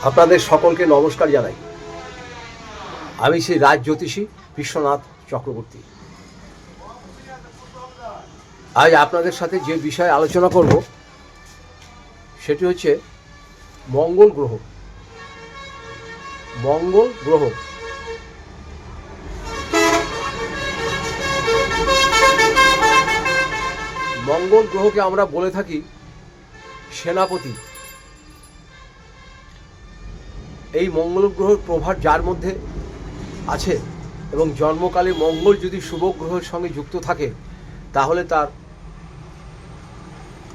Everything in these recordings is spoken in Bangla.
আপনাদের সকলকে নমস্কার জানাই। আমি সেই রাজ জ্যোতিষী বিশ্বনাথ চক্রবর্তী। আজ আপনাদের সাথে যে বিষয়ে আলোচনা করব সেটি হচ্ছে মঙ্গল গ্রহ। মঙ্গল গ্রহ মঙ্গল গ্রহকে আমরা বলে থাকি সেনাপতি। এই মঙ্গল গ্রহের প্রভাব যার মধ্যে আছে এবং জন্মকালে মঙ্গল যদি শুভ গ্রহের সঙ্গে যুক্ত থাকে তাহলে তার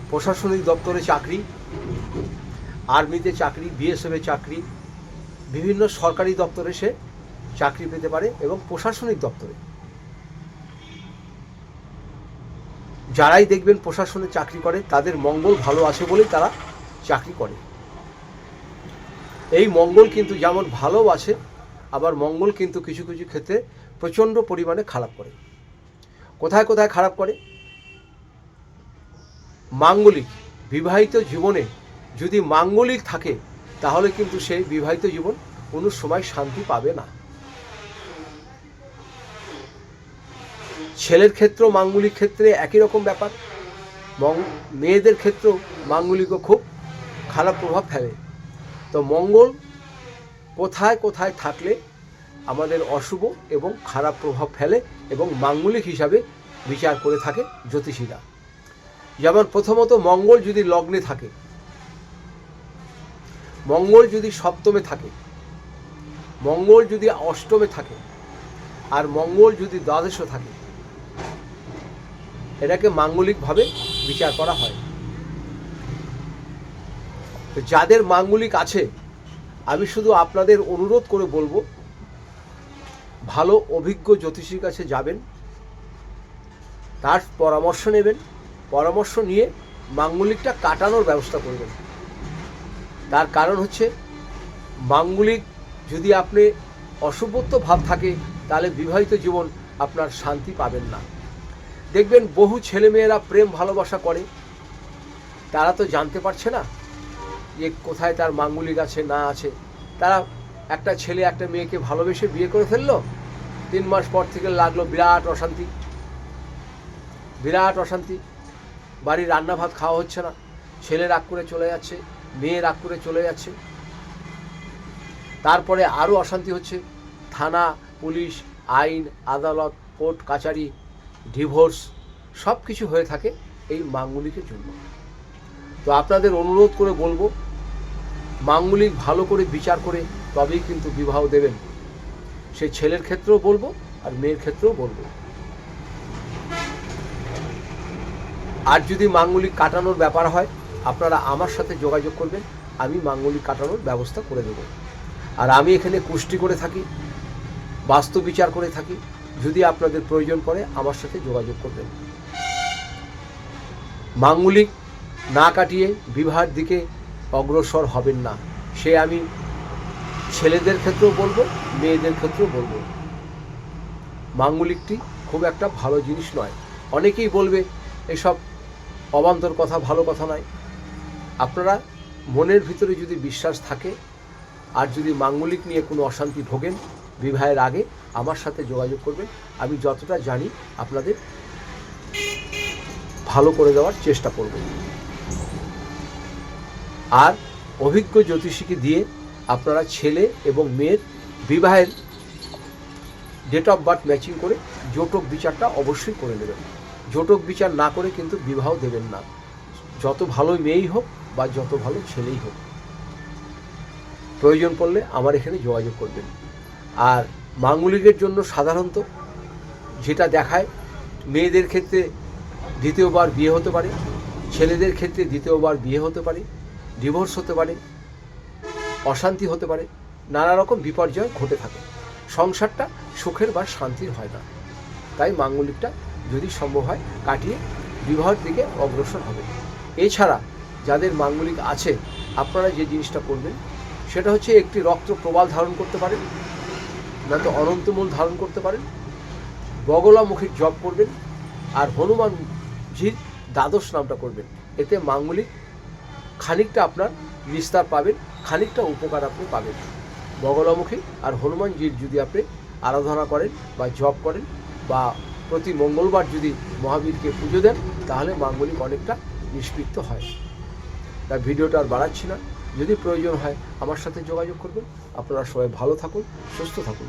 প্রশাসনিক দপ্তরে চাকরি, আর্মিতে চাকরি, বিএসএফে চাকরি, বিভিন্ন সরকারি দপ্তরে সে চাকরি পেতে পারে এবং প্রশাসনিক দপ্তরে যারাই দেখবেন প্রশাসনে চাকরি করে তাদের মঙ্গল ভালো আছে বলেই তারা চাকরি করে। এই মঙ্গল কিন্তু যেমন ভালো আছে, আবার মঙ্গল কিন্তু কিছু কিছু ক্ষেত্রে প্রচণ্ড পরিমাণে খারাপ করে। কোথায় কোথায় খারাপ করে? মাঙ্গলিক বিবাহিত জীবনে যদি মাঙ্গলিক থাকে তাহলে কিন্তু সেই বিবাহিত জীবন কোনো সময় শান্তি পাবে না। ছেলের ক্ষেত্রেও মাঙ্গলিক ক্ষেত্রে একই রকম ব্যাপার। মেয়েদের ক্ষেত্রেও মাঙ্গলিকও খুব খারাপ প্রভাব ফেলে। তো মঙ্গল কোথায় কোথায় থাকলে আমাদের অশুভ এবং খারাপ প্রভাব ফেলে এবং মাঙ্গলিক হিসাবে বিচার করে থাকে জ্যোতিষীরা। যেমন প্রথমত মঙ্গল যদি লগ্নে থাকে, মঙ্গল যদি সপ্তমে থাকে, মঙ্গল যদি অষ্টমে থাকে, আর মঙ্গল যদি দ্বাদশে থাকে, এটাকে মাঙ্গলিকভাবে বিচার করা হয়। তো যাদের মাঙ্গলিক আছে আমি শুধু আপনাদের অনুরোধ করে বলবো, ভালো অভিজ্ঞ জ্যোতিষীর কাছে যাবেন, তার পরামর্শ নেবেন, পরামর্শ নিয়ে মাঙ্গলিকটা কাটানোর ব্যবস্থা করবেন। তার কারণ হচ্ছে মাঙ্গলিক যদি আপনি অশুভত্ব ভাব থাকে তাহলে বিবাহিত জীবন আপনার শান্তি পাবেন না। দেখবেন বহু ছেলেমেয়েরা প্রেম ভালোবাসা করে, তারা তো জানতে পারছে না যে কোথায় তার মাঙ্গলিক আছে না আছে। তারা একটা ছেলে একটা মেয়েকে ভালোবেসে বিয়ে করে ফেললো, 3 মাস পর থেকে লাগলো বিরাট অশান্তি, বিরাট অশান্তি। বাড়ির রান্না ভাত খাওয়া হচ্ছে না, ছেলে রাগ করে চলে যাচ্ছে, মেয়ে রাগ করে চলে যাচ্ছে। তারপরে আরও অশান্তি হচ্ছে, থানা, পুলিশ, আইন, আদালত, কোর্ট কাচারি, ডিভোর্স সব কিছু হয়ে থাকে এই মাঙ্গলিকের জন্য। তো আপনাদের অনুরোধ করে বলবো, মাঙ্গলিক ভালো করে বিচার করে তবেই কিন্তু বিবাহ দেবেন। সেই ছেলের ক্ষেত্রেও বলবো আর মেয়ের ক্ষেত্রেও বলবো। আর যদি মাঙ্গলিক কাটানোর ব্যাপার হয় আপনারা আমার সাথে যোগাযোগ করবেন, আমি মাঙ্গলিক কাটানোর ব্যবস্থা করে দেব। আর আমি এখানে কুষ্টি করে থাকি, বাস্তু বিচার করে থাকি। যদি আপনাদের প্রয়োজন পড়ে আমার সাথে যোগাযোগ করবেন। মাঙ্গলিক না কাটিয়ে বিবাহের দিকে অগ্রসর হবেন না, সে আমি ছেলেদের ক্ষেত্রেও বলবো, মেয়েদের ক্ষেত্রেও বলবো। মাঙ্গলিকটি খুব একটা ভালো জিনিস নয়। অনেকেই বলবে এসব অবান্তর কথা, ভালো কথা নয়। আপনারা মনের ভিতরে যদি বিশ্বাস থাকে আর যদি মাঙ্গলিক নিয়ে কোনো অশান্তি ভোগেন, বিবাহের আগে আমার সাথে যোগাযোগ করবেন। আমি যতটা জানি আপনাদের ভালো করে দেওয়ার চেষ্টা করব। আর অভিজ্ঞ জ্যোতিষীকে দিয়ে আপনারা ছেলে এবং মেয়ের বিবাহের ডেট অফ বার্থ ম্যাচিং করে জোটক বিচারটা অবশ্যই করে নেবেন। জোটক বিচার না করে কিন্তু বিবাহ দেবেন না, যত ভালো মেয়েই হোক বা যত ভালো ছেলেই হোক। প্রয়োজন পড়লে আমার এখানে যোগাযোগ করবেন। আর মাঙ্গলিকের জন্য সাধারণত যেটা দেখায়, মেয়েদের ক্ষেত্রে দ্বিতীয়বার বিয়ে হতে পারে, ছেলেদের ক্ষেত্রে দ্বিতীয়বার বিয়ে হতে পারে, ডিভোর্স হতে পারে, অশান্তি হতে পারে, নানা রকম বিপর্যয় ঘটে থাকে। সংসারটা সুখের বা শান্তির হয় না। তাই মাঙ্গলিকটা যদি সম্ভব হয় কাটিয়ে বিবাহের দিকে অগ্রসর হবে। এছাড়া যাদের মাঙ্গলিক আছে আপনারা যে জিনিসটা করবেন সেটা হচ্ছে একটি রক্ত প্রবাল ধারণ করতে পারেন, নয়তো অনন্তমূল ধারণ করতে পারেন, বগলামুখীর জপ করবেন, আর হনুমানজির দ্বাদশ নামটা করবেন। এতে মাঙ্গলিক খানিকটা আপনার বিস্তার পাবেন, খানিকটা উপকার আপনি পাবেন। বগলামুখী আর হনুমানজির যদি আপনি আরাধনা করেন বা জপ করেন বা প্রতি মঙ্গলবার যদি মহাবীরকে পুজো দেন, তাহলে মাঙ্গলিক অনেকটা নিষ্পৃত হয়। তাই ভিডিওটা আর বাড়াচ্ছি না। যদি প্রয়োজন হয় আমার সাথে যোগাযোগ করবেন। আপনারা সবাই ভালো থাকুন, সুস্থ থাকুন।